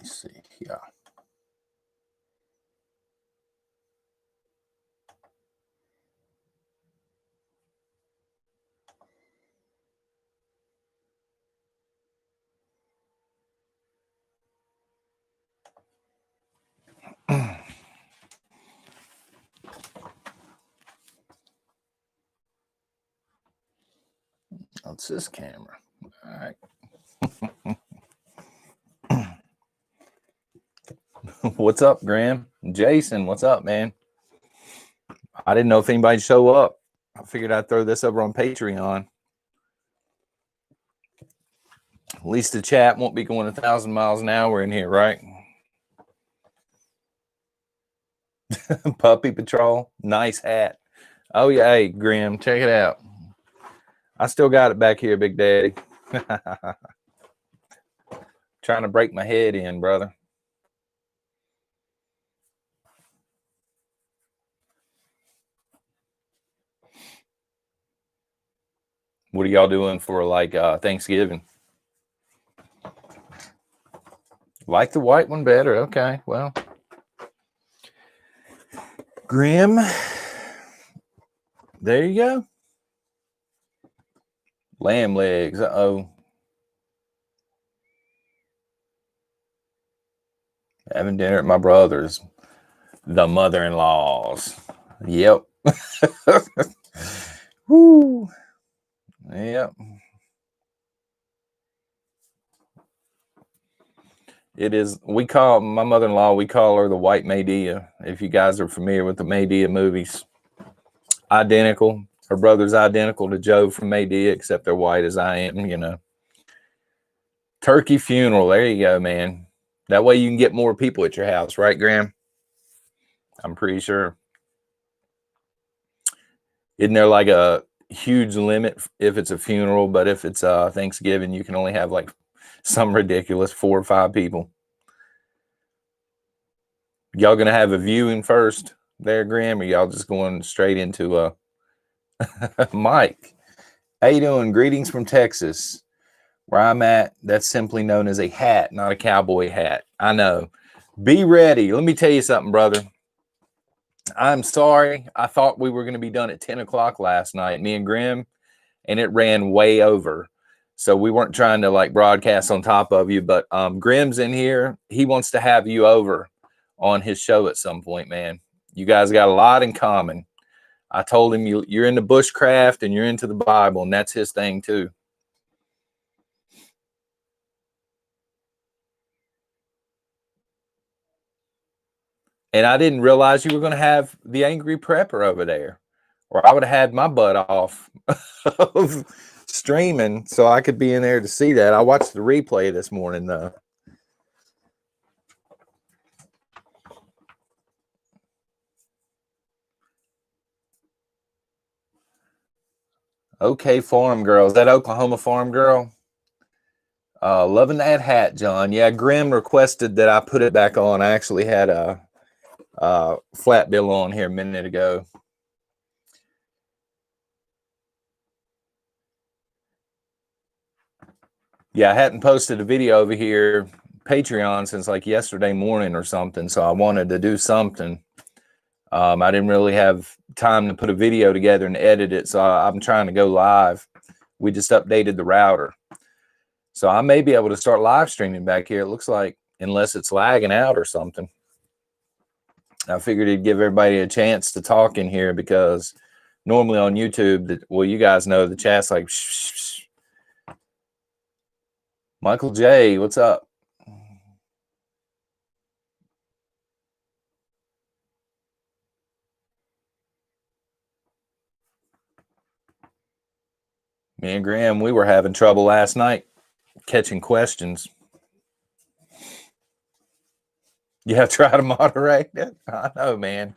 see. Yeah. That's this camera. All right. What's up, Graham? Jason, what's up, man? I didn't know if anybody'd show up. I figured I'd throw this over on Patreon. At least the chat won't be going 1,000 miles an hour in here, right? Puppy Patrol. Nice hat. Oh, yeah. Hey, Graham, check it out. I still got it back here, Big Daddy. Trying to break my head in, brother. What are y'all doing for like Thanksgiving? Like the white one better. Okay, well. Grim. There you go. Lamb legs. Uh-oh. Having dinner at my brother's. The mother-in-law's. Yep. Woo. Yep. It is. We call my mother-in-law, we call her the White Medea. If you guys are familiar with the Medea movies. Identical. Her brother's identical to Joe from Medea, except they're white as I am, you know. Turkey funeral. There you go, man. That way you can get more people at your house, right, Graham? I'm pretty sure. Isn't there like a huge limit if it's a funeral, but if it's Thanksgiving, you can only have like some ridiculous 4 or 5 people. Y'all gonna have a viewing first there, Graham, or y'all just going straight into Mike? How you doing? Greetings from Texas. Where I'm at, that's simply known as a hat, not a cowboy hat. I know. Be ready. Let me tell you something, brother. I'm sorry. I thought we were going to be done at 10 o'clock last night, me and Grim, and it ran way over. So we weren't trying to like broadcast on top of you, but Grim's in here. He wants to have you over on his show at some point, man. You guys got a lot in common. I told him you're into bushcraft and you're into the Bible, and that's his thing too. And I didn't realize you were going to have the Angry Prepper over there, or I would have had my butt off of streaming so I could be in there to see that. I watched the replay this morning, though. Okay, Farm Girl. Is that Oklahoma Farm Girl? Loving that hat, John. Yeah, Grim requested that I put it back on. I actually had a flat bill on here a minute ago. Yeah, I hadn't posted a video over here, Patreon, since like yesterday morning or something. So I wanted to do something. I didn't really have time to put a video together and edit it. So I'm trying to go live. We just updated the router. So I may be able to start live streaming back here. It looks like, unless it's lagging out or something. I figured it'd give everybody a chance to talk in here, because normally on YouTube, well, you guys know the chat's like, shh, shh, shh. Michael J, what's up? Me and Graham, we were having trouble last night catching questions. You have to try to moderate it. I know, man.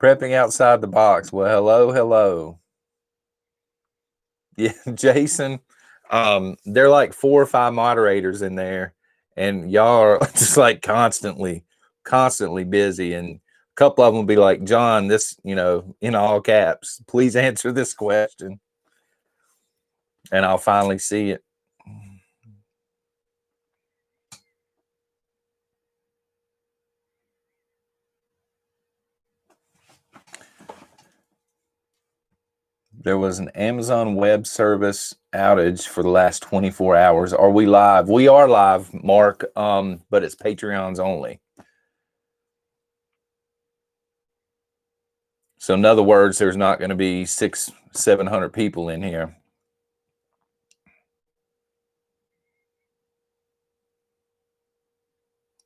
Prepping outside the box. Well, hello. Yeah, Jason. There are like 4 or 5 moderators in there, and y'all are just like constantly busy. And a couple of them will be like, John, this, you know, in all caps, please answer this question. And I'll finally see it. There was an Amazon Web Service outage for the last 24 hours. Are we live? We are live, Mark, but it's Patreons only. So in other words, there's not going to be 600-700 people in here.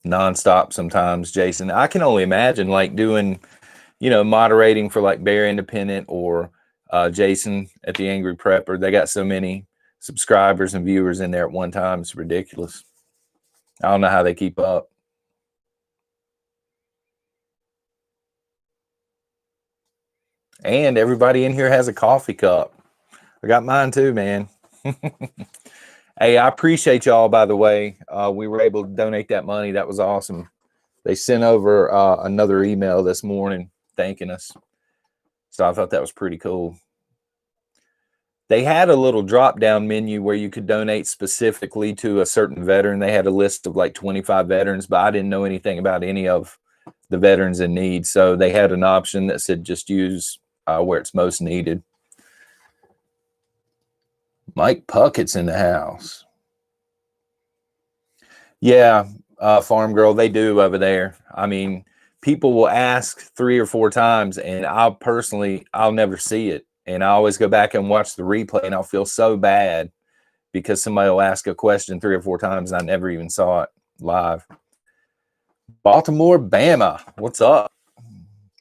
Nonstop sometimes, Jason. I can only imagine like doing, moderating for like Bear Independent or Jason at the Angry Prepper. They got so many subscribers and viewers in there at one time. It's ridiculous. I don't know how they keep up. And everybody in here has a coffee cup. I got mine too, man. Hey, I appreciate y'all, by the way. We were able to donate that money. That was awesome. They sent over another email this morning thanking us. So I thought that was pretty cool. They had a little drop-down menu where you could donate specifically to a certain veteran. They had a list of like 25 veterans, but I didn't know anything about any of the veterans in need. So they had an option that said just use where it's most needed. Mike Puckett's in the house. Yeah, Farm Girl, they do over there. I mean, people will ask 3 or 4 times, and I'll never see it. And I always go back and watch the replay, and I'll feel so bad because somebody will ask a question 3 or 4 times, and I never even saw it live. Baltimore, Bama, what's up?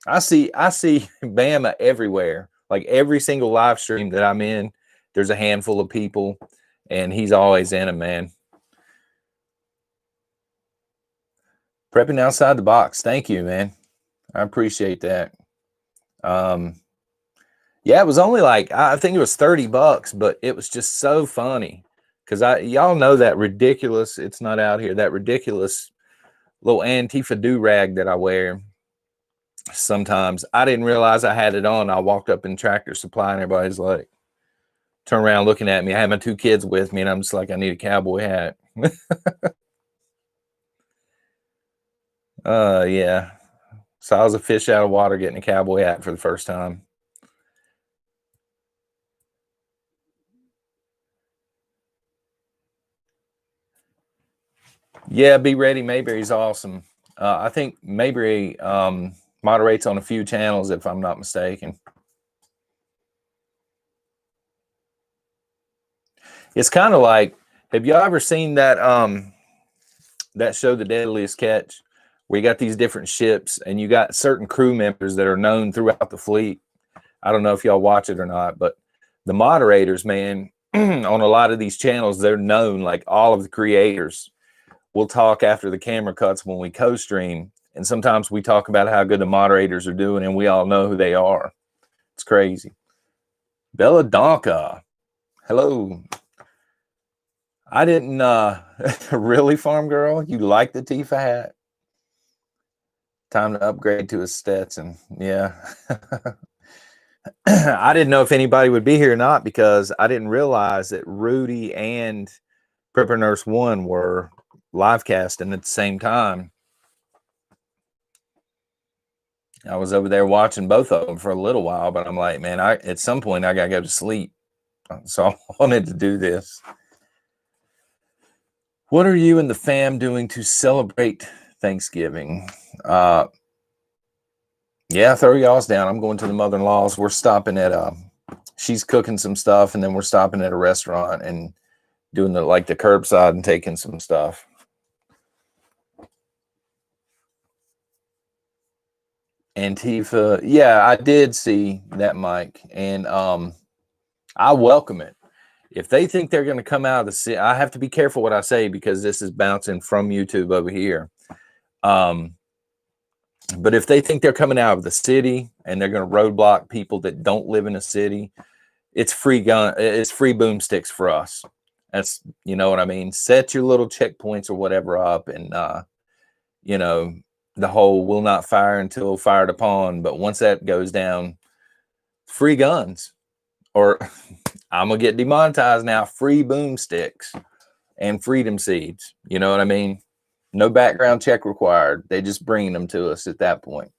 I see Bama everywhere. Like every single live stream that I'm in, there's a handful of people, and he's always in them, man. Prepping outside the box. Thank you, man. I appreciate that. Yeah, it was only like, I think it was $30, but it was just so funny because y'all know that ridiculous, it's not out here, that ridiculous little Antifa do-rag that I wear sometimes. I didn't realize I had it on. I walked up in Tractor Supply and everybody's like, turn around looking at me. I had my 2 kids with me and I'm just like, I need a cowboy hat. Yeah. So I was a fish out of water getting a cowboy hat for the first time. Yeah, Be Ready Mayberry's awesome. I think Mayberry moderates on a few channels, if I'm not mistaken. It's kind of like, have y'all ever seen that that show, The Deadliest Catch, where you got these different ships and you got certain crew members that are known throughout the fleet? I don't know if y'all watch it or not, but the moderators, man, on a lot of these channels, they're known, like all of the creators. We'll talk after the camera cuts when we co-stream, and sometimes we talk about how good the moderators are doing, and we all know who they are. It's crazy. Bella Donka, hello. I didn't really, Farm Girl, you like the Tifa hat? Time to upgrade to a Stetson. Yeah. I didn't know if anybody would be here or not because I didn't realize that Rudy and Prepper Nurse 1 were live casting at the same time. I was over there watching both of them for a little while, but I'm like, man, at some point I gotta go to sleep. So I wanted to do this. What are you and the fam doing to celebrate Thanksgiving? Yeah, throw y'all's down. I'm going to the mother-in-law's. We're stopping at she's cooking some stuff, and then we're stopping at a restaurant and doing the curbside and taking some stuff. Antifa, yeah, I did see that, Mike, and I welcome it. If they think they're going to come out of the city, I have to be careful what I say because this is bouncing from YouTube over here. But if they think they're coming out of the city and they're going to roadblock people that don't live in a city, it's free boomsticks for us. That's, you know what I mean? Set your little checkpoints or whatever up, and you know, the whole will not fire until fired upon. But once that goes down, free guns, or I'm gonna get demonetized now, free boomsticks and freedom seeds. You know what I mean? No background check required. They just bring them to us at that point.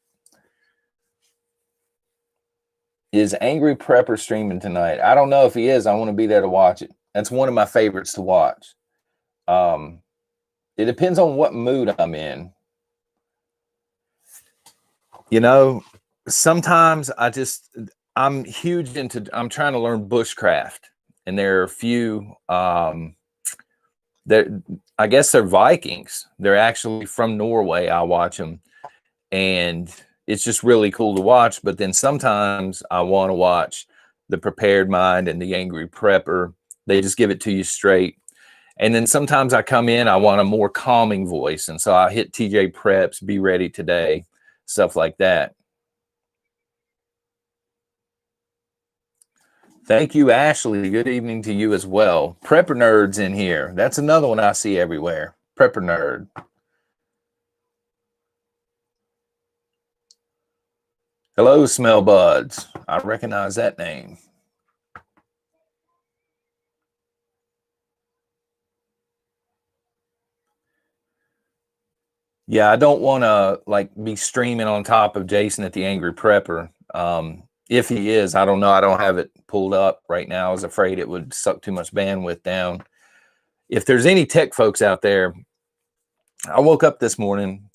Is Angry Prepper streaming tonight? I don't know if he is. I want to be there to watch it. That's one of my favorites to watch. It depends on what mood I'm in. You know, sometimes I'm huge into, I'm trying to learn bushcraft, and there are a few, I guess they're Vikings. They're actually from Norway. I watch them, and it's just really cool to watch. But then sometimes I want to watch the Prepared Mind and the Angry Prepper. They just give it to you straight. And then sometimes I come in, I want a more calming voice. And so I hit TJ Preps, Be Ready Today, stuff like that. Thank you, Ashley. Good evening to you as well. Prepper Nerds in here. That's another one I see everywhere. Prepper Nerd. Hello, Smell Buds. I recognize that name. Yeah, I don't want to like be streaming on top of Jason at the Angry Prepper. If he is, I don't know. I don't have it pulled up right now. I was afraid it would suck too much bandwidth down. If there's any tech folks out there, I woke up this morning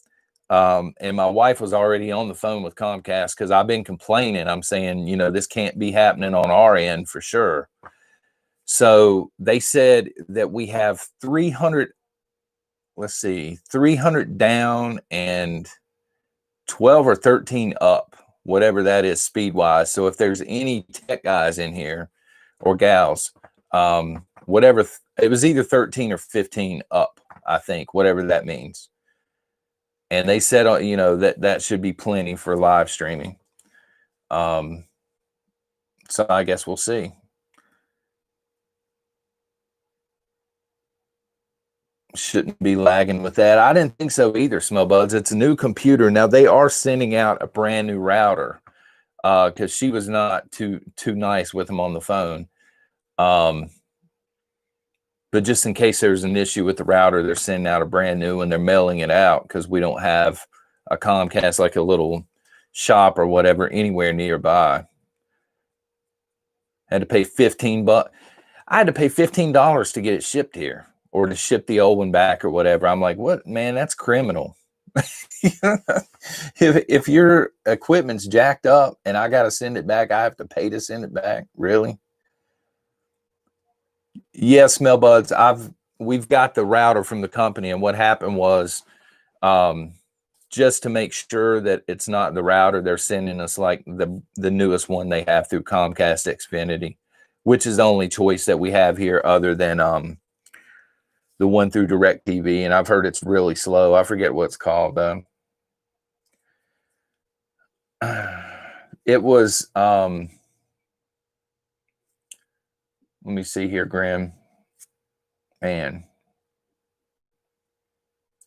and my wife was already on the phone with Comcast because I've been complaining. I'm saying, you know, this can't be happening on our end for sure. So they said that we have 300, let's see, 300 down and 12 or 13 up, whatever that is speed wise. So if there's any tech guys in here or gals, whatever, it was either 13 or 15 up, I think, whatever that means. And they said, you know, that should be plenty for live streaming. So I guess we'll see. Shouldn't be lagging with that. I didn't think so either, Smell Buds. It's a new computer. Now they are sending out a brand new router because she was not too nice with them on the phone. But just in case there's an issue with the router, they're sending out a brand new and they're mailing it out because we don't have a Comcast, like a little shop or whatever, anywhere nearby. Had to pay $15. I had to pay $15 to get it shipped here, or to ship the old one back or whatever. I'm like, what, man, that's criminal. if your equipment's jacked up and I got to send it back, I have to pay to send it back. Really? Yes, Smell Buds. We've got the router from the company, and what happened was, just to make sure that it's not the router, they're sending us like the newest one they have through Comcast Xfinity, which is the only choice that we have here other than the one through DirecTV. And I've heard it's really slow. I forget what it's called though. It was let me see here, Graham. Man,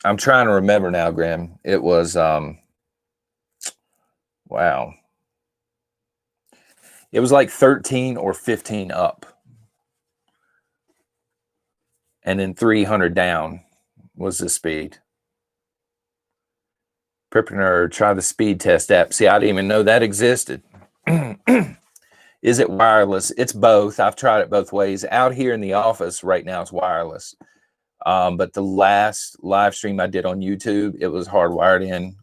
I'm trying to remember now, Graham. It was wow. It was like 13 or 15 up. And then 300 down was the speed. Prepper Nerd, try the speed test app. See, I didn't even know that existed. Is it wireless? It's both. I've tried it both ways. Out here in the office right now, it's wireless. But the last live stream I did on YouTube, it was hardwired in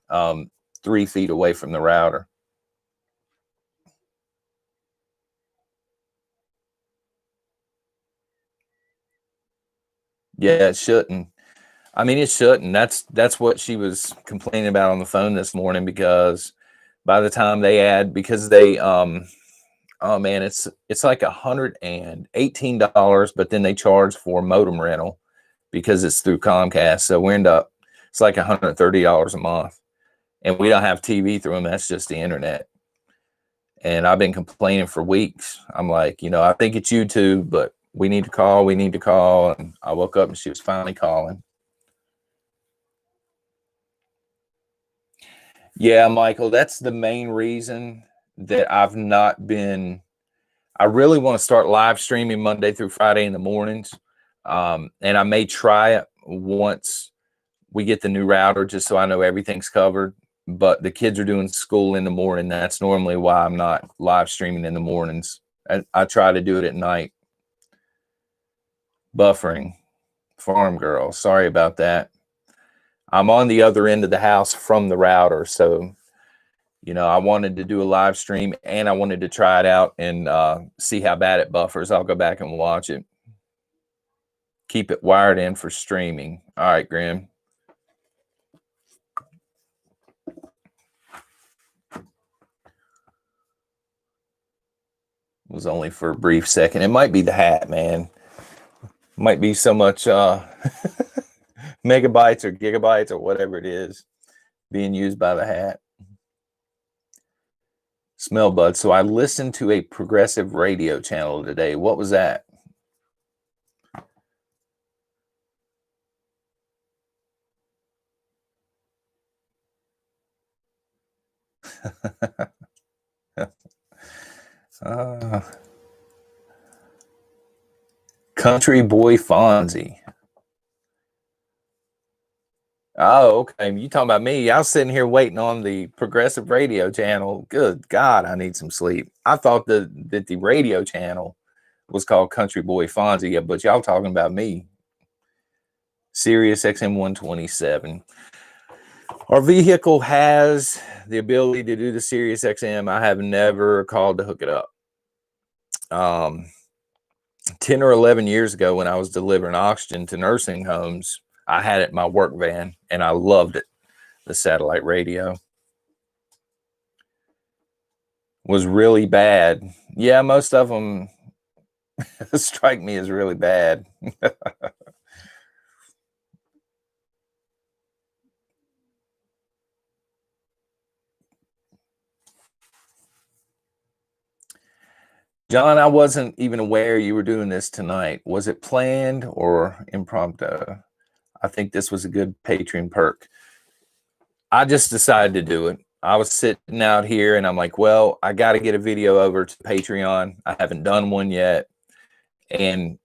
3 feet away from the router. Yeah, it shouldn't. I mean, it shouldn't. That's what she was complaining about on the phone this morning, because by the time they add, because they oh man, it's like $118, but then they charge for modem rental because it's through Comcast. So we end up, it's like $130 a month, and we don't have TV through them. That's just the internet. And I've been complaining for weeks. I'm like, you know, I think it's YouTube, but we need to call. We need to call. And I woke up and she was finally calling. Yeah, Michael, that's the main reason that I've not been. I really want to start live streaming Monday through Friday in the mornings. And I may try it once we get the new router, just so I know everything's covered. but the kids are doing school in the morning. That's normally why I'm not live streaming in the mornings. I try to do it at night. Buffering. Farm girl. Sorry about that. I'm on the other end of the house from the router. So, you know, I wanted to do a live stream and I wanted to try it out and see how bad it buffers. I'll go back and watch it. Keep it wired in for streaming. All right, Grim. It was only for a brief second. It might be the hat, man. Might be so much megabytes or gigabytes or whatever it is being used by the hat. Smell bud. So I listened to a progressive radio channel today. What was that? Country Boy Fonzie. Oh, okay. You talking about me? I was sitting here waiting on the progressive radio channel. Good God, I need some sleep. I thought that the radio channel was called Country Boy Fonzie, yeah, but y'all talking about me. Sirius XM 127. Our vehicle has the ability to do the Sirius XM. I have never called to hook it up. 10 or 11 years ago when I was delivering oxygen to nursing homes, I had it in my work van and I loved it. The satellite radio was really bad. Yeah, most of them strike me as really bad. John, I wasn't even aware you were doing this tonight. Was it planned or impromptu? I think this was a good Patreon perk. I just decided to do it. I was sitting out here and I'm like, well, I got to get a video over to Patreon. I haven't done one yet. And,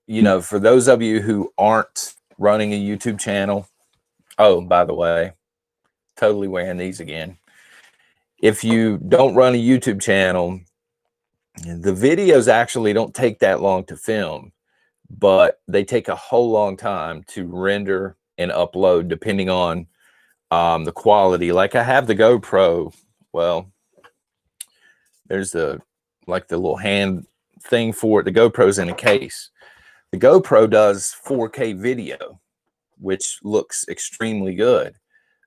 you know, for those of you who aren't running a YouTube channel, oh, by the way, totally wearing these again. If you don't run a YouTube channel, the videos actually don't take that long to film, but they take a whole long time to render and upload depending on the quality. Like I have the GoPro. Well, there's the little hand thing for it. The GoPro's in a case. The GoPro does 4K video, which looks extremely good,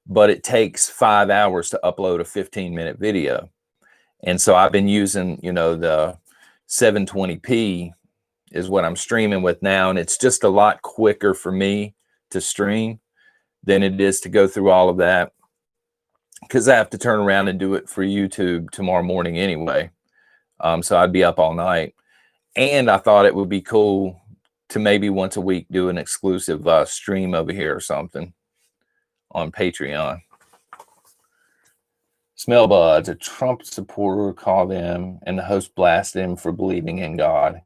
but it takes 5 hours to upload a 15-minute video. And so I've been using, you know, the 720p is what I'm streaming with now. And it's just a lot quicker for me to stream than it is to go through all of that, because I have to turn around and do it for YouTube tomorrow morning anyway. So I'd be up all night. And I thought it would be cool to maybe once a week do an exclusive stream over here or something on Patreon. Smell buds, a Trump supporter called him and the host blasted him for believing in God.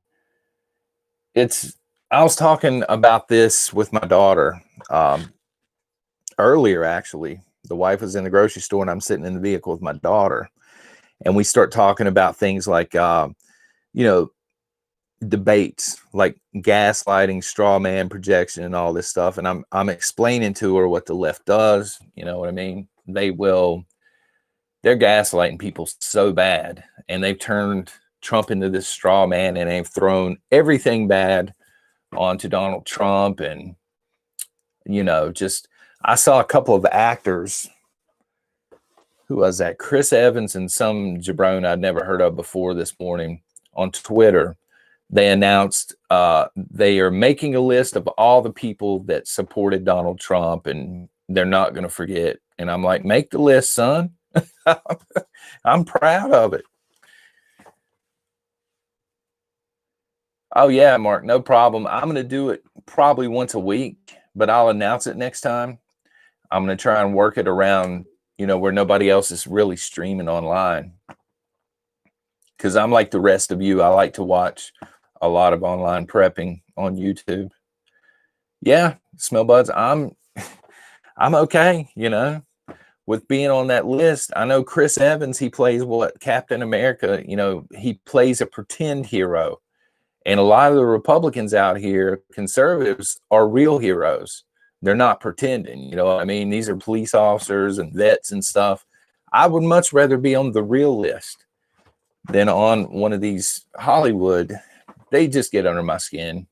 I was talking about this with my daughter earlier, actually. The wife was in the grocery store and I'm sitting in the vehicle with my daughter. And we start talking about things like, you know, debates, like gaslighting, straw man projection and all this stuff. And I'm explaining to her what the left does. You know what I mean? They're gaslighting people so bad, and they've turned Trump into this straw man, and they've thrown everything bad onto Donald Trump. And, you know, just, I saw a couple of actors. Who was that? Chris Evans and some jabron I'd never heard of before this morning on Twitter. They announced they are making a list of all the people that supported Donald Trump, and they're not going to forget. And I'm like, make the list, son. I'm proud of it. Oh yeah, Mark, no problem. I'm going to do it probably once a week, but I'll announce it next time. I'm going to try and work it around, you know, where nobody else is really streaming online. Because I'm like the rest of you. I like to watch a lot of online prepping on YouTube. Yeah, smell buds. I'm okay, you know. with being on that list. I know Chris Evans, he plays what, Captain America, you know, he plays a pretend hero. And a lot of the Republicans out here, conservatives, are real heroes. They're not pretending, you know what I mean? These are police officers and vets and stuff. I would much rather be on the real list than on one of these Hollywood. They just get under my skin.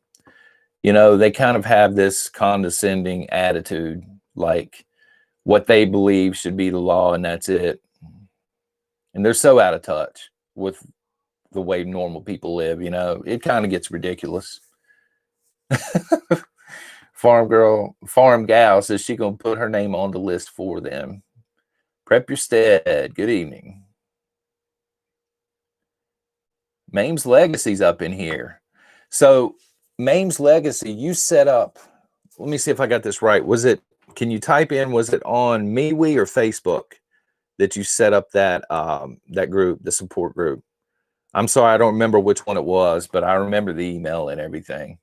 You know, they kind of have this condescending attitude, like what they believe should be the law, and that's it. And they're so out of touch with the way normal people live, you know. It kind of gets ridiculous. Farm gal says she gonna put her name on the list for them. Prep your stead. Good evening. Mame's Legacy's up in here. So Mame's Legacy, you set up, let me see if I got this right. Was it, can you type in, was it on MeWe or Facebook that you set up that that group, the support group? I'm sorry, I don't remember which one it was, but I remember the email and everything.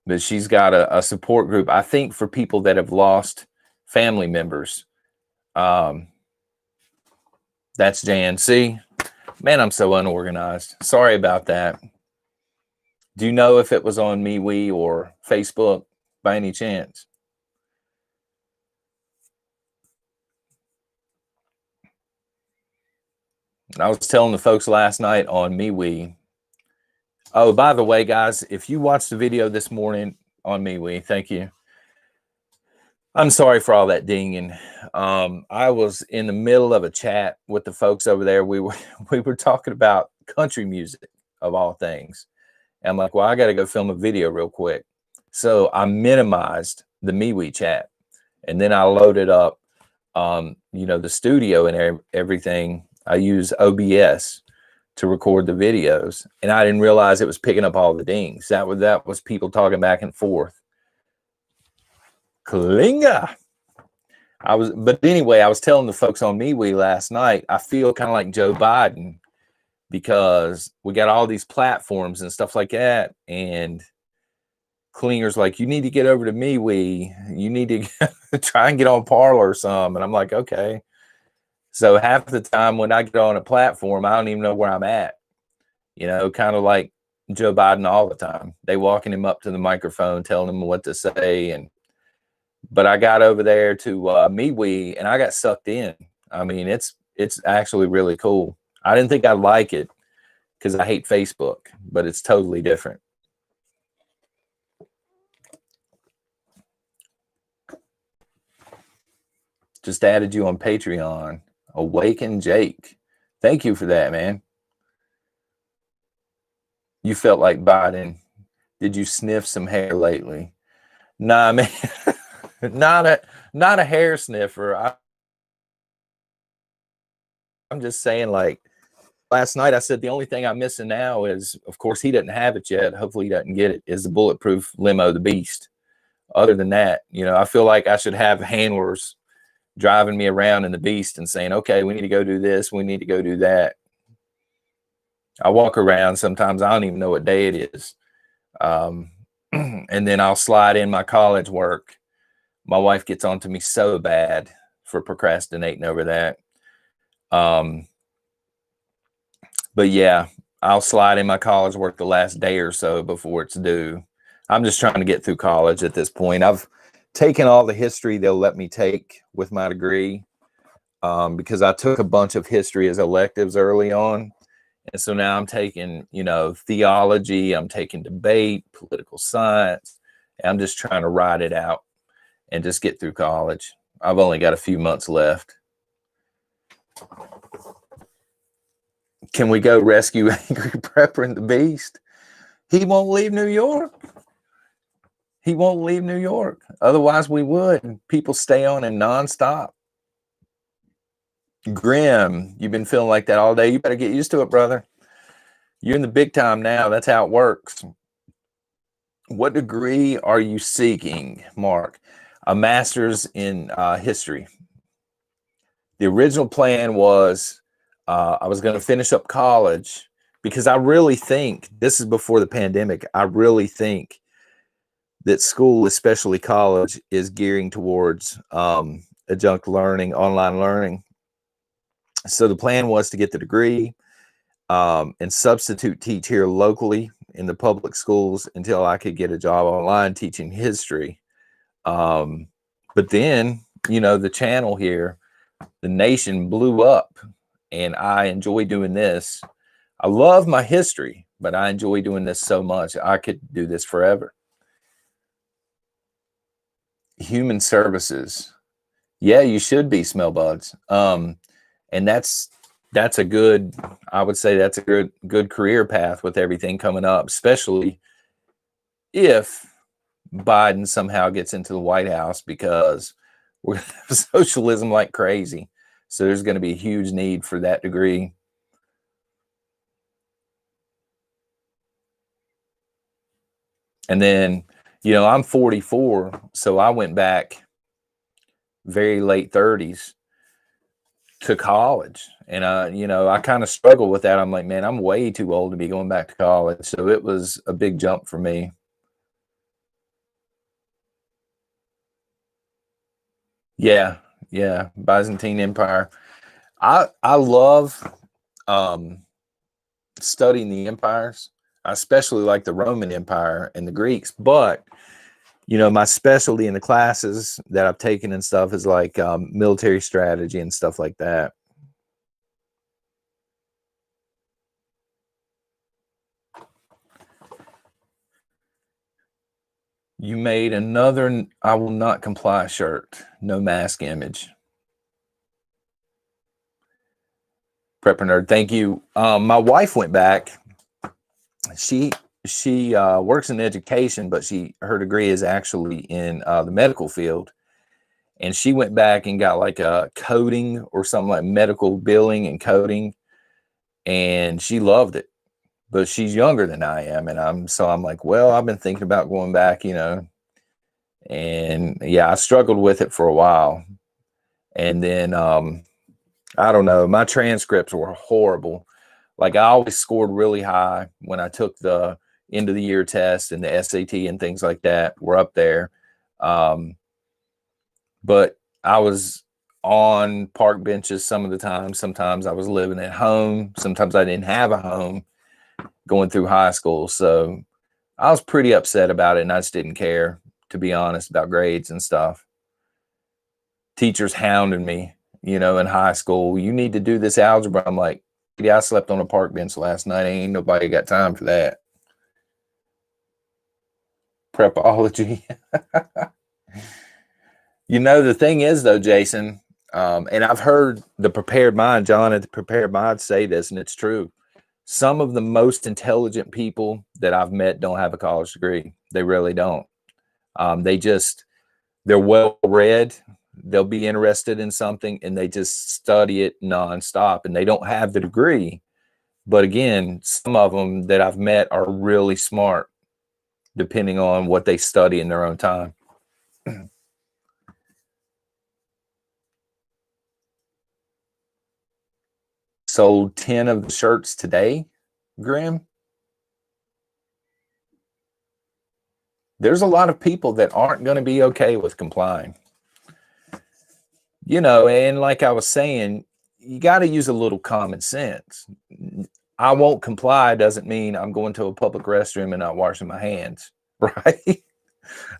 But she's got a support group, I think, for people that have lost family members. That's Jan. See, man, I'm so unorganized. Sorry about that. Do you know if it was on MeWe or Facebook by any chance? I was telling the folks last night on MeWe. Oh, by the way, guys, if you watched the video this morning on MeWe, thank you. I'm sorry for all that dinging. I was in the middle of a chat with the folks over there. We were talking about country music of all things. And I'm like, well, I got to go film a video real quick. So I minimized the MeWe chat, and then I loaded up, you know, the studio and everything. I use OBS to record the videos, and I didn't realize it was picking up all the dings. That was people talking back and forth. Kalinga. But anyway, I was telling the folks on MeWe last night, I feel kind of like Joe Biden, because we got all these platforms and stuff like that, and Klinger's like, you need to get over to MeWe. You need to try and get on Parler or some. And I'm like, okay. So half the time when I get on a platform, I don't even know where I'm at. You know, kind of like Joe Biden all the time. They walking him up to the microphone, telling him what to say. But I got over there to MeWe, and I got sucked in. I mean, it's actually really cool. I didn't think I'd like it because I hate Facebook, but it's totally different. Just added you on Patreon. Awaken Jake. Thank you for that, man. You felt like Biden. Did you sniff some hair lately? Nah, man. not a hair sniffer. I'm just saying, like, last night I said the only thing I'm missing now is, of course, he doesn't have it yet. Hopefully he doesn't get it, is the bulletproof limo, the Beast. Other than that, you know, I feel like I should have handlers driving me around in the Beast and saying, okay, we need to go do this, we need to go do that. I walk around, sometimes I don't even know what day it is. And then I'll slide in my college work. My wife gets on to me so bad for procrastinating over that. But yeah, I'll slide in my college work the last day or so before it's due. I'm just trying to get through college at this point. I've taken all the history they'll let me take with my degree, because I took a bunch of history as electives early on. And so now I'm taking, you know, theology, I'm taking debate, political science. I'm just trying to ride it out and just get through college. I've only got a few months left. Can we go rescue Angry Prepper and the Beast? He won't leave New York. He won't leave New York. Otherwise, we would. People stay on him nonstop. Grim, you've been feeling like that all day. You better get used to it, brother. You're in the big time now. That's how it works. What degree are you seeking, Mark? A master's in history. The original plan was I was going to finish up college, because I really think, this is before the pandemic, I really think that school, especially college, is gearing towards adjunct learning, online learning. So the plan was to get the degree and substitute teach here locally in the public schools until I could get a job online teaching history. But then, you know, the channel here, the nation blew up, and I enjoy doing this. I love my history, but I enjoy doing this so much. I could do this forever. Human services. Yeah, you should be, smell buds. And that's a good, I would say that's a good career path with everything coming up, especially if Biden somehow gets into the White House, because we're going to have socialism like crazy. So there's going to be a huge need for that degree. And then, you know, I'm 44, so I went back very late 30s to college. And, you know, I kind of struggle with that. I'm like, man, I'm way too old to be going back to college. So it was a big jump for me. Yeah, yeah, Byzantine Empire. I love studying the empires. I especially like the Roman Empire and the Greeks, but you know, my specialty in the classes that I've taken and stuff is like military strategy and stuff like that. You made another I will not comply shirt, no mask image. Prepper nerd, thank you. My wife went back. She works in education, but her degree is actually in the medical field. And she went back and got like a coding or something, like medical billing and coding, and she loved it. But she's younger than I am, and I'm like, well, I've been thinking about going back, you know. And yeah, I struggled with it for a while. And then I don't know, my transcripts were horrible. Like, I always scored really high when I took the end of the year test, and the SAT and things like that were up there. But I was on park benches some of the time. Sometimes I was living at home. Sometimes I didn't have a home going through high school. So I was pretty upset about it, and I just didn't care, to be honest, about grades and stuff. Teachers hounded me, you know, in high school. You need to do this algebra. I'm like, yeah, I slept on a park bench last night. Ain't nobody got time for that. Prepology. You know, the thing is, though, Jason, and I've heard the Prepared Mind, John at the Prepared Mind, say this, and it's true. Some of the most intelligent people that I've met don't have a college degree. They really don't. They're well read. They'll be interested in something, and they just study it nonstop, and they don't have the degree. But again, some of them that I've met are really smart, depending on what they study in their own time. Sold 10 of the shirts today, Grim. There's a lot of people that aren't going to be okay with complying. You know, and like I was saying, you got to use a little common sense. I won't comply doesn't mean I'm going to a public restroom and not washing my hands, right?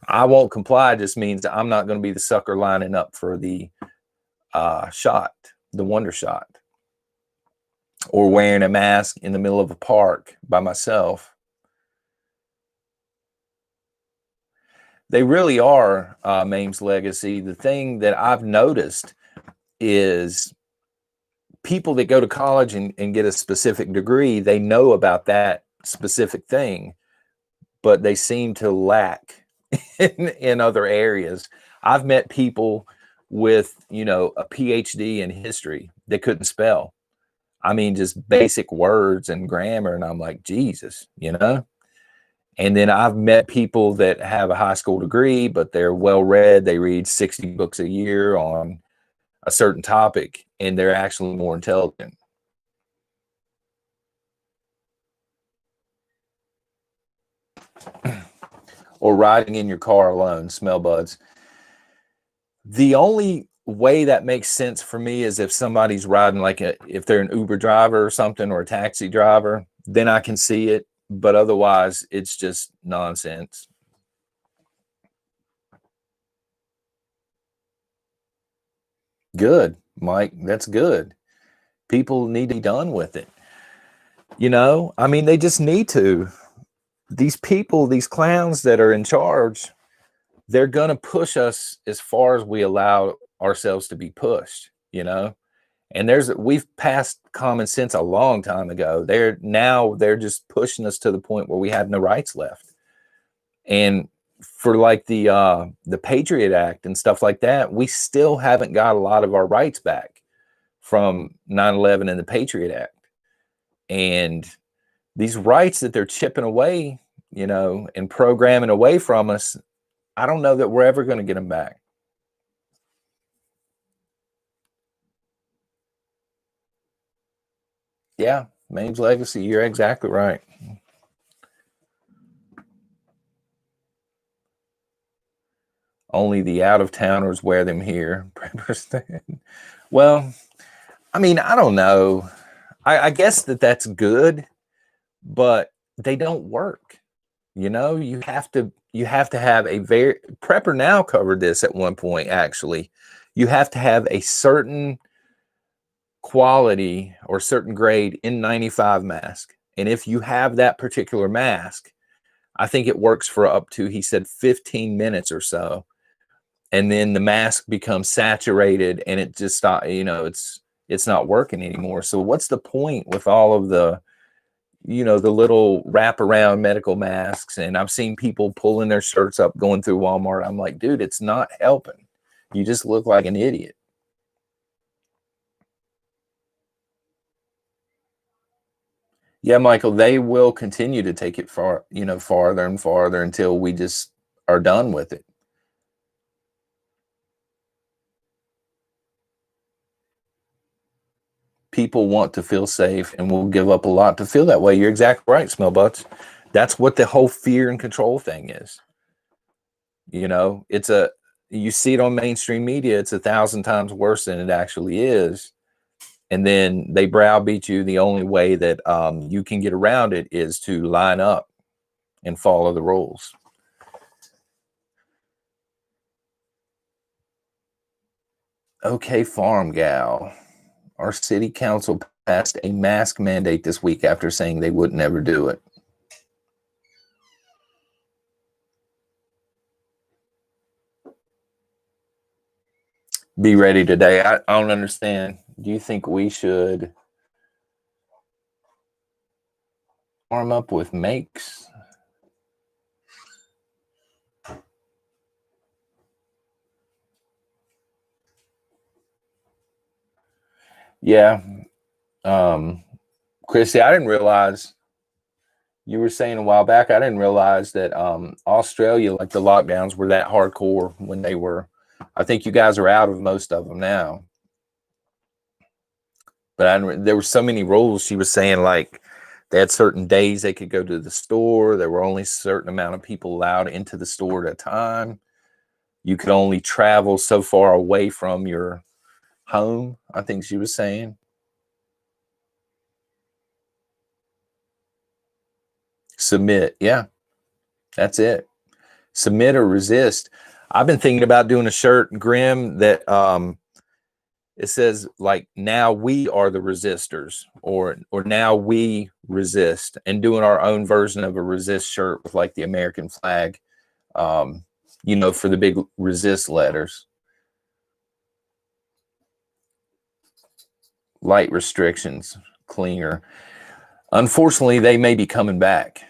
I won't comply just means I'm not going to be the sucker lining up for the shot, the wonder shot, or wearing a mask in the middle of a park by myself. They really are Mame's legacy. The thing that I've noticed is people that go to college and get a specific degree, they know about that specific thing, but they seem to lack in other areas. I've met people with, you know, a PhD in history that couldn't spell. I mean, just basic words and grammar. And I'm like, Jesus, you know? And then I've met people that have a high school degree, but they're well read. They read 60 books a year on a certain topic, and they're actually more intelligent. or riding in your car alone, smell buds. The only way that makes sense for me is if somebody's riding, like if they're an Uber driver or something, or a taxi driver, then I can see it. But otherwise, it's just nonsense. Good, Mike. That's good. People need to be done with it. You know, I mean, they just need to. These people, these clowns that are in charge, they're going to push us as far as we allow ourselves to be pushed, you know? And we've passed common sense a long time ago. They're just pushing us to the point where we have no rights left. And for like the Patriot Act and stuff like that, we still haven't got a lot of our rights back from 9/11 and the Patriot Act. And these rights that they're chipping away, you know, and programming away from us, I don't know that we're ever going to get them back. Yeah, Maine's legacy. You're exactly right. Only the out-of-towners wear them here. Well, I mean, I don't know. I guess that's good, but they don't work. You know, you have to have a very Prepper Now covered this at one point, actually. You have to have a certain quality or certain grade N95 mask. And if you have that particular mask, I think it works for up to, he said, 15 minutes or so. And then the mask becomes saturated and it just stop, you know, it's not working anymore. So what's the point with all of the, you know, the little wraparound medical masks? And I've seen people pulling their shirts up going through Walmart. I'm like, dude, it's not helping. You just look like an idiot. Yeah, Michael, they will continue to take it far, you know, farther and farther until we just are done with it. People want to feel safe and will give up a lot to feel that way. You're exactly right, Smell Butts. That's what the whole fear and control thing is. You know, you see it on mainstream media, it's 1,000 times worse than it actually is. And then they browbeat you. The only way that you can get around it is to line up and follow the rules. Okay, farm gal. Our city council passed a mask mandate this week after saying they would never do it. Be ready today. I don't understand. Do you think we should arm up with makes? Yeah. Chrissy, I didn't realize, you were saying a while back, I didn't realize that Australia, like the lockdowns were that hardcore when they were. I think you guys are out of most of them now. But there were so many rules. She was saying, like, they had certain days they could go to the store. There were only a certain amount of people allowed into the store at a time. You could only travel so far away from your home, I think she was saying. Submit. Yeah, that's it. Submit or resist. I've been thinking about doing a shirt, Grim, that it says like, now we are the resistors, or now we resist, and doing our own version of a resist shirt with like the American flag, you know, for the big resist letters. Light restrictions, cleaner. Unfortunately, they may be coming back.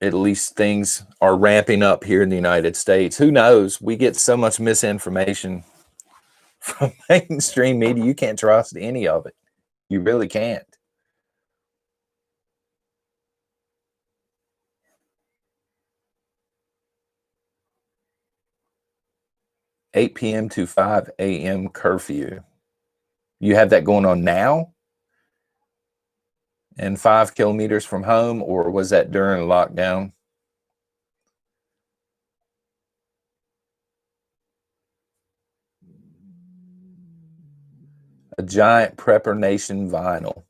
At least things are ramping up here in the United States. Who knows? We get so much misinformation from mainstream media. You can't trust any of it. You really can't. $8 p.m. to 5 a.m. curfew. You have that going on now? And 5 kilometers from home, or was that during lockdown? A giant Prepper Nation vinyl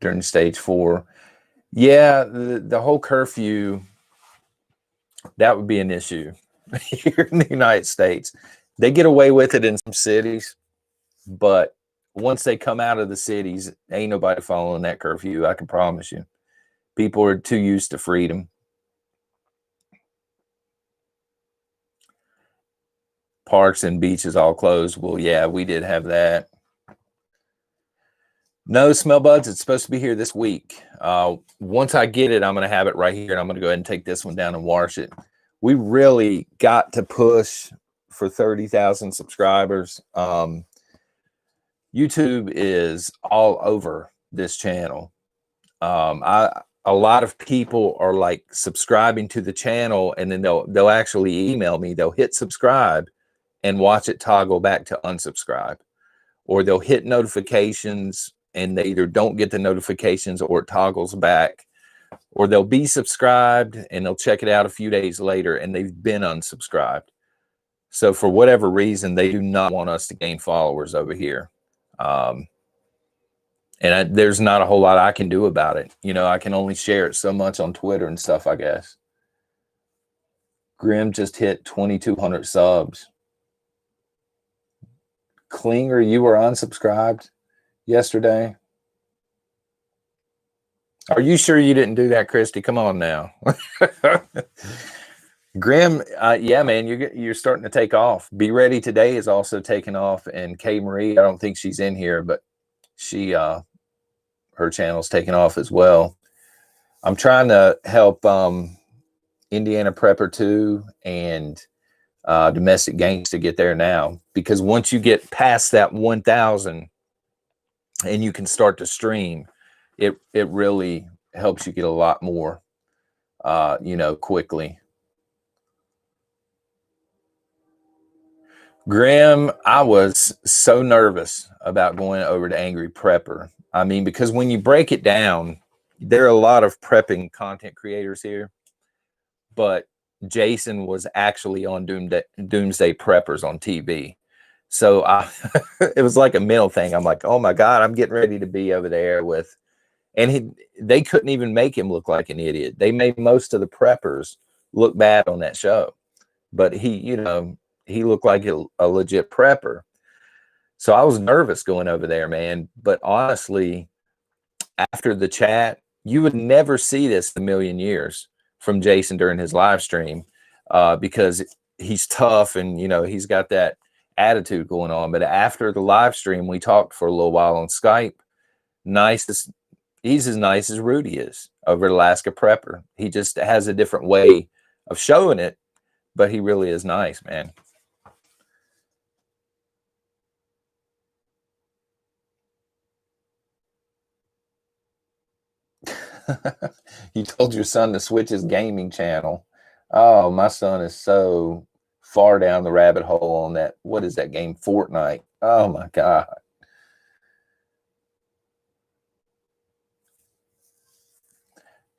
during stage 4. Yeah, the whole curfew, that would be an issue here in the United States. They get away with it in some cities, but once they come out of the cities, ain't nobody following that curfew, I can promise you. People are too used to freedom. Parks and beaches all closed. Well, yeah, we did have that. No, Smell Buds, it's supposed to be here this week. Once I get it, I'm going to have it right here, and I'm going to go ahead and take this one down and wash it. We really got to push for 30,000 subscribers. YouTube is all over this channel. A lot of people are like subscribing to the channel, and then they'll actually email me. They'll hit subscribe and watch it toggle back to unsubscribe, or they'll hit notifications and they either don't get the notifications or it toggles back, or they'll be subscribed and they'll check it out a few days later and they've been unsubscribed. So for whatever reason, they do not want us to gain followers over here. There's not a whole lot I can do about it. You know, I can only share it so much on Twitter and stuff, I guess. Grim just hit 2,200 subs. Klinger, you were unsubscribed yesterday. Are you sure you didn't do that, Christy? Come on now. Grim, yeah, man, you're starting to take off. Be Ready Today is also taking off, and Kay Marie, I don't think she's in here, but she her channel's taking off as well. I'm trying to help Indiana Prepper 2 and Domestic Gangsta get there now, because once you get past that 1,000 and you can start to stream, it really helps you get a lot more, you know, quickly. Grim, I was so nervous about going over to Angry Prepper. I mean, because when you break it down, there are a lot of prepping content creators here, but Jason was actually on Doomsday Preppers on TV. So it was like a mental thing. I'm like, oh my God, I'm getting ready to be over there with, and they couldn't even make him look like an idiot. They made most of the preppers look bad on that show, but he, you know, he looked like a legit prepper. So I was nervous going over there, man. But honestly, after the chat, you would never see this in a million years from Jason during his live stream, because he's tough and, you know, he's got that attitude going on. But after the live stream, we talked for a little while on Skype. He's as nice as Rudy is over at Alaska Prepper. He just has a different way of showing it, but he really is nice, man. You told your son to switch his gaming channel. Oh, my son is so far down the rabbit hole on that. What is that game? Fortnite. Oh my God.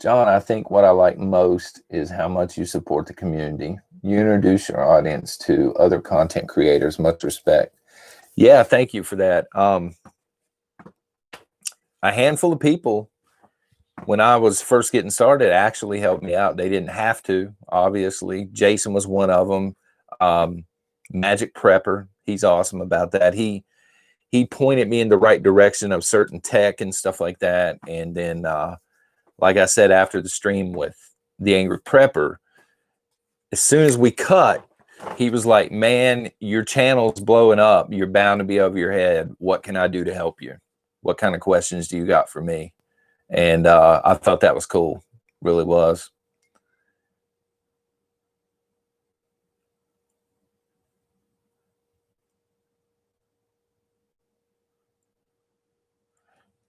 John, I think what I like most is how much you support the community. You introduce your audience to other content creators. Much respect. Yeah, thank you for that. A handful of people, when I was first getting started, actually helped me out. They didn't have to, obviously. Jason was one of them. Magic Prepper, he's awesome about that. He pointed me in the right direction of certain tech and stuff like that. And then, like I said, after the stream with the Angry Prepper, as soon as we cut, he was like, man, your channel's blowing up. You're bound to be over your head. What can I do to help you? What kind of questions do you got for me? And I thought that was cool. Really was.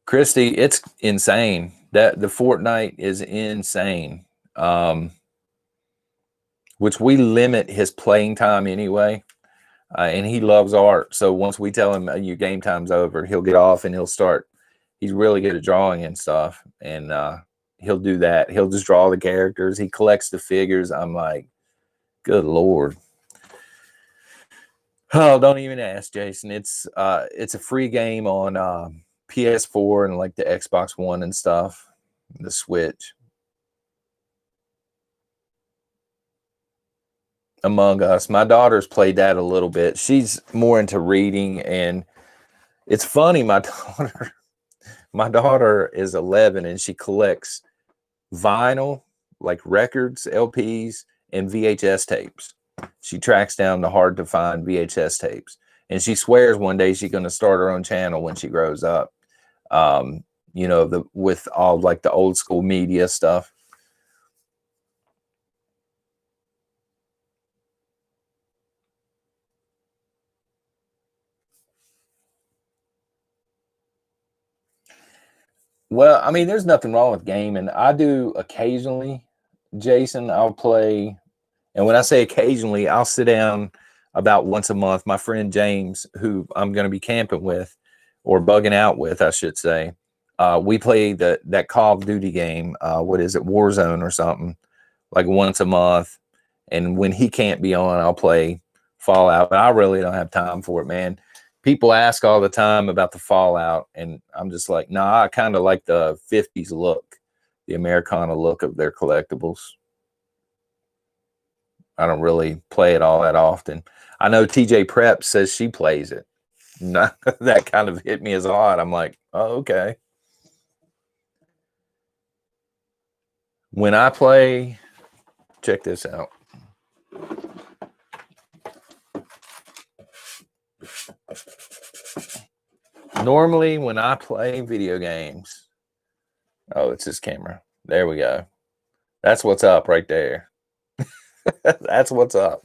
Christy, it's insane. That the Fortnite is insane. Which we limit his playing time anyway. And he loves art. So once we tell him your game time's over, he'll get off and he'll start. He's really good at drawing and stuff. And he'll do that. He'll just draw the characters. He collects the figures. I'm like, good Lord. Oh, don't even ask, Jason. It's a free game on PS4 and like the Xbox One and stuff, the Switch. Among Us. My daughter's played that a little bit. She's more into reading, and it's funny. My daughter is 11, and she collects vinyl, like records, LPs, and VHS tapes. She tracks down the hard to find VHS tapes, and she swears one day she's going to start her own channel when she grows up. With all like the old school media stuff. Well, I mean, there's nothing wrong with gaming. I do occasionally, Jason. I'll play, and when I say occasionally, I'll sit down about once a month. My friend James, who I'm going to be camping with, or bugging out with, I should say, we play that Call of Duty game. What is it, Warzone or something? Like once a month. And when he can't be on, I'll play Fallout. But I really don't have time for it, man. People ask all the time about the Fallout, and I'm just like, nah, I kind of like the 50s look, the Americana look of their collectibles. I don't really play it all that often. I know TJ Prep says she plays it. That kind of hit me as odd. I'm like, oh, okay. When I play, check this out. Normally, when I play video games, oh, it's this camera. There we go. That's what's up right there. That's what's up.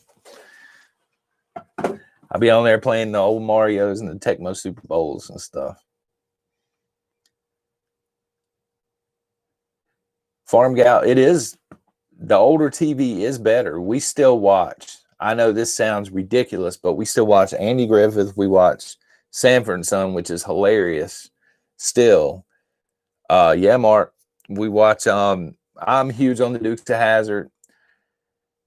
I'll be on there playing the old Marios and the Tecmo Super Bowls and stuff. Farm Gal, it is, the older TV is better. We still watch. I know this sounds ridiculous, but we still watch Andy Griffith. We watch Sanford and Son, which is hilarious still. Yeah, Mark, we watch, I'm huge on the Dukes of Hazzard.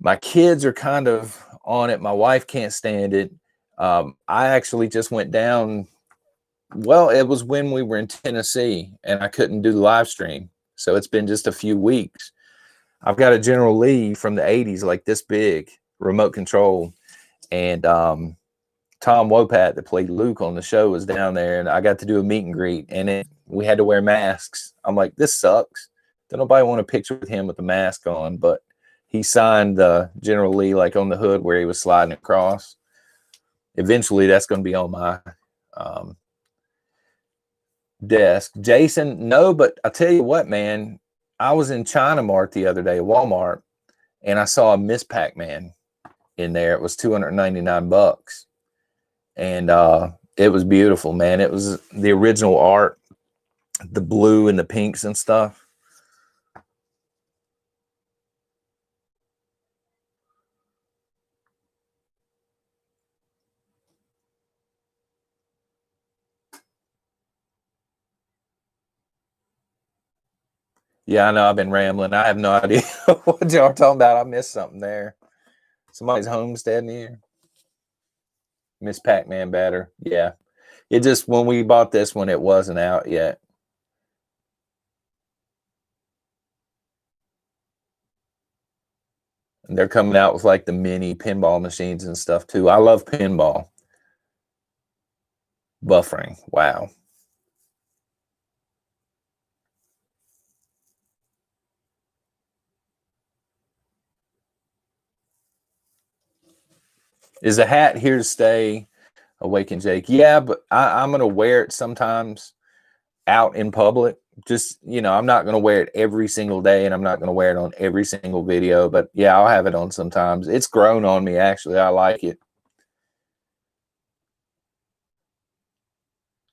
My kids are kind of on it. My wife can't stand it. I actually just went down. Well, it was when we were in Tennessee and I couldn't do the live stream. So it's been just a few weeks. I've got a General Lee from the 80s, like this big, remote control. And Tom Wopat, that played Luke on the show, was down there, and I got to do a meet and greet. And we had to wear masks. I'm like, this sucks. Don't nobody want a picture with him with the mask on. But he signed the General Lee like on the hood where he was sliding across. Eventually, that's going to be on my desk. Jason, no, but I'll tell you what, man. I was in China Mart the other day, Walmart, and I saw a Miss Pac-Man in there. It was $299. And it was beautiful, man. It was the original art, the blue and the pinks and stuff. Yeah, I know I've been rambling. I have no idea what y'all are talking about. I missed something there. Somebody's homestead here. Miss Pac-Man batter. Yeah. It just, when we bought this one, it wasn't out yet. And they're coming out with like the mini pinball machines and stuff too. I love pinball. Buffering. Wow. Is a hat here to stay? Awaken Jake. Yeah, but I'm going to wear it sometimes out in public. Just, I'm not going to wear it every single day, and I'm not going to wear it on every single video. But yeah, I'll have it on sometimes. It's grown on me, actually. I like it.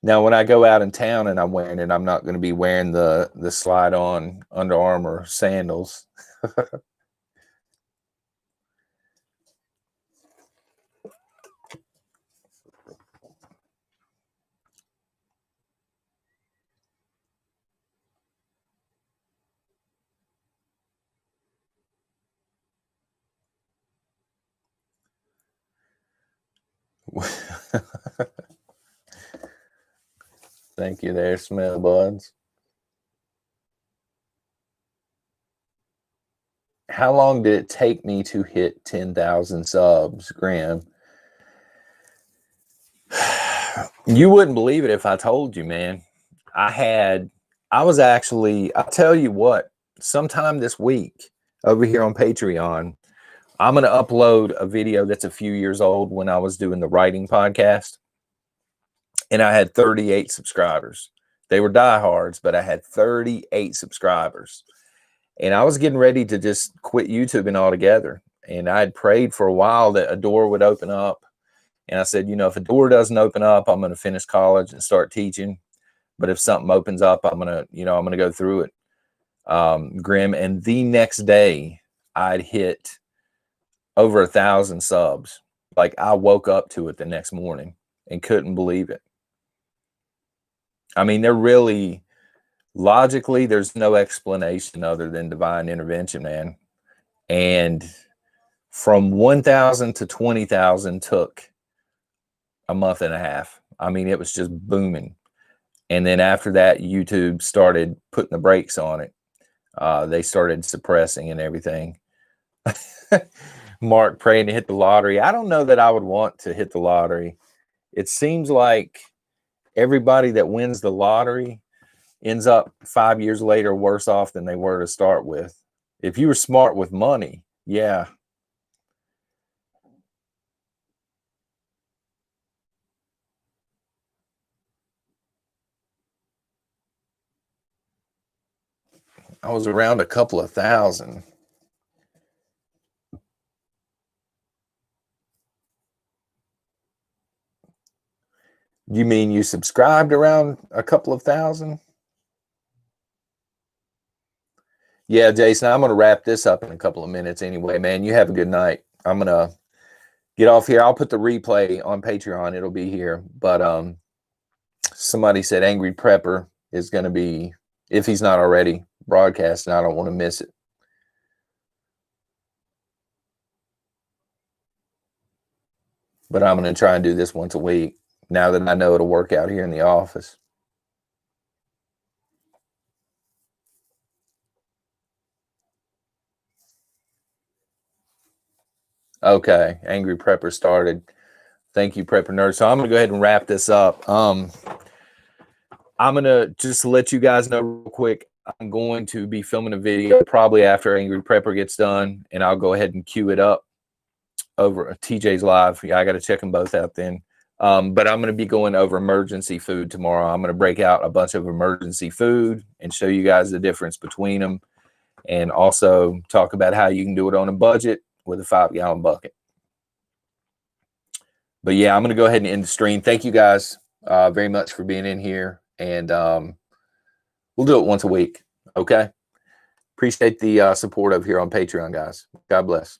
Now, when I go out in town and I'm wearing it, I'm not going to be wearing the slide-on Under Armour sandals. Thank you there, Smell Buds. How long did it take me to hit 10,000 subs, Graham? You wouldn't believe it if I told you, man. I'll tell you what, sometime this week over here on Patreon, I'm going to upload a video that's a few years old when I was doing the writing podcast. And I had 38 subscribers. They were diehards, but I had 38 subscribers. And I was getting ready to just quit YouTubing altogether. And I had prayed for a while that a door would open up. And I said, if a door doesn't open up, I'm going to finish college and start teaching. But if something opens up, I'm going to go through it. Grim. And the next day I'd hit over 1,000 subs. Like, I woke up to it the next morning and couldn't believe it. I mean, logically, there's no explanation other than divine intervention, man. And from 1,000 to 20,000 took a month and a half. I mean, it was just booming. And then after that, YouTube started putting the brakes on it. They started suppressing and everything. Mark praying to hit the lottery. I don't know that I would want to hit the lottery. It seems like everybody that wins the lottery ends up 5 years later worse off than they were to start with. If you were smart with money, yeah. I was around a couple of thousand. You mean you subscribed around a couple of thousand? Yeah, Jason, I'm going to wrap this up in a couple of minutes anyway, man. You have a good night. I'm going to get off here. I'll put the replay on Patreon. It'll be here. But somebody said Angry Prepper is going to be, if he's not already, broadcasting. I don't want to miss it. But I'm going to try and do this once a week now that I know it'll work out here in the office. Okay, Angry Prepper started. Thank you, Prepper Nerd. So I'm going to go ahead and wrap this up. I'm going to just let you guys know real quick. I'm going to be filming a video probably after Angry Prepper gets done, and I'll go ahead and queue it up over TJ's Live. Yeah, I got to check them both out then. But I'm going to be going over emergency food tomorrow. I'm going to break out a bunch of emergency food and show you guys the difference between them, and also talk about how you can do it on a budget with a 5-gallon bucket. But yeah, I'm going to go ahead and end the stream. Thank you guys very much for being in here, and we'll do it once a week. Okay. Appreciate the support over here on Patreon, guys. God bless.